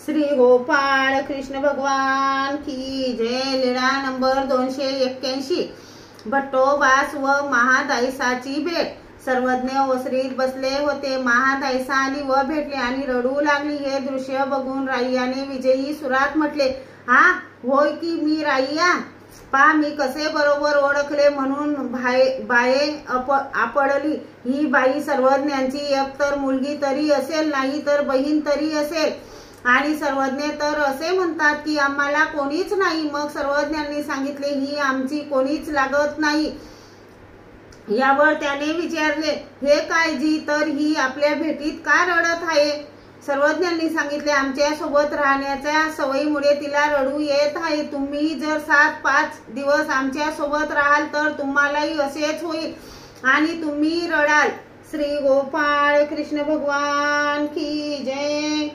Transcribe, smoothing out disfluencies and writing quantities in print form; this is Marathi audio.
श्री गोपाळ कृष्ण भगवान की जय। लीळा नंबर 281। भट्टोबास व महादायसाची भेट। सर्वज्ञ ओसरीत बसले होते। महादायसा आली व भेटले आणि रडू लागली। हे दृश्य बघून राईयाने विजयी सुरात म्हटले, हा होय की मी राईया, पा मी कसे बरोबर ओळखले म्हणून बाये आपडली। ही बाई सर्वज्ञांची एकतर मुलगी तरी असेल, नाही तर बहीण तरी असेल। आणि सर्वज्ञ तर असे म्हणतात की आम्हाला कोणीच नाही। मग सर्वज्ञांनी सांगितले, ही आमची कोणीच लागत नाही। यावर त्याने विचारले, हे काय जी, तर ही आपल्या भेटीत का रडत आहे? सर्वज्ञांनी सांगितले, आमच्या सोबत राहण्याच्या सवयीमुळे तिला रडू येत आहे। तुम्ही जर 7-5 दिवस आमच्या सोबत राहाल तर तुम्हालाही असेच होईल आणि तुम्ही रडाल। श्री गोपाळ कृष्ण भगवान की जय।